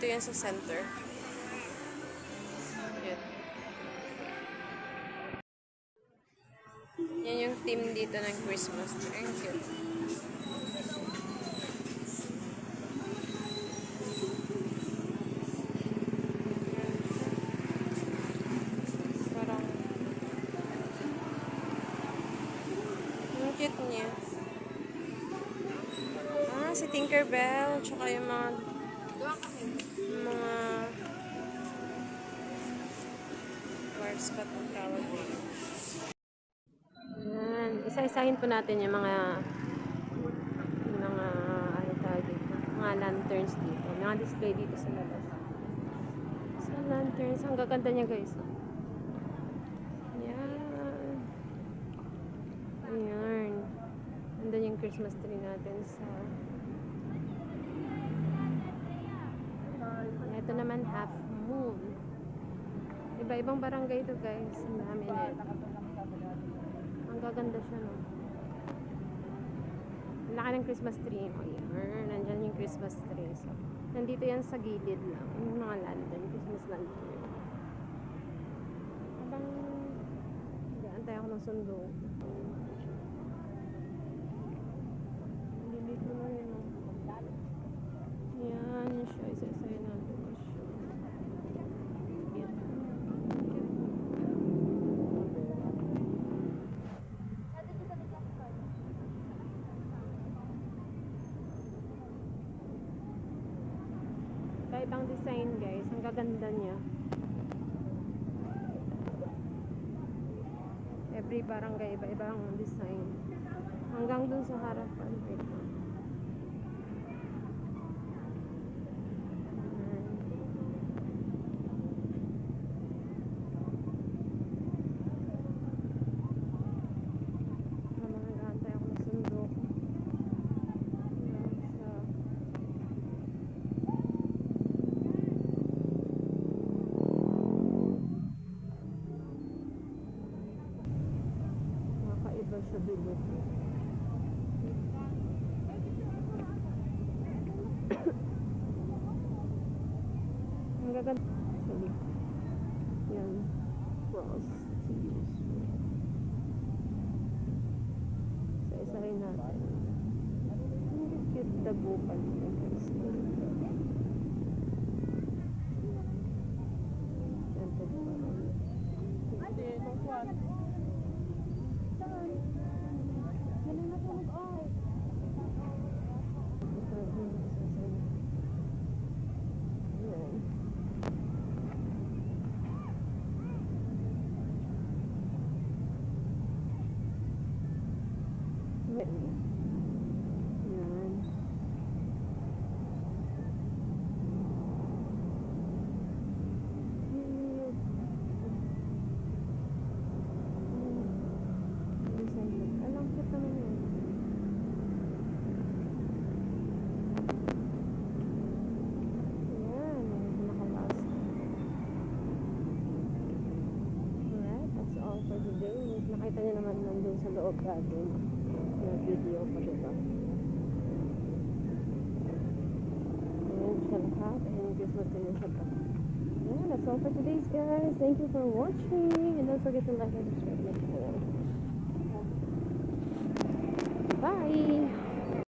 Dito yan sa center. Yan. Yan yung theme dito ng Christmas tree. Ang cute. Parang ang cute niya. Ah, si Tinkerbell. Tsaka yung mga dwarfs ba itong tawag nila. Yan. Isa-isahin po natin yung mga ano tawag dito, mga lanterns dito. Mga display dito sa labas. So, lanterns. Ang gaganda niya, guys. Yan. Ayan. Andun yung Christmas tree natin sa... Ito naman half moon. Iba-ibang barangay ito, guys. Ang dami nito. Ang gaganda siya, no? Ang laki ng Christmas tree. Ayan. Nandyan yung Christmas tree. So, nandito yan sa gilid lang. Yung mga lantern. Christmas lantern. Habang antay ako ng sundo. Nandito na yun, no? Yan. Yun siya. Isa-isayo natin. Ibang design, guys. Ang gaganda niya. Every barangay iba-ibang design. Hanggang dun sa harapan. Ito. Sa dulo. Ang gaganda. Yan. Cross. So, isahin natin. Ang cute dagupan. Nakita niyo naman nandun sa loob natin na video pa, diba? Ayan siya lahat. Ayan yung Christmas tree sa pa. Yeah, that's all for today's, guys. Thank you for watching. And don't forget to like and subscribe my channel. Bye!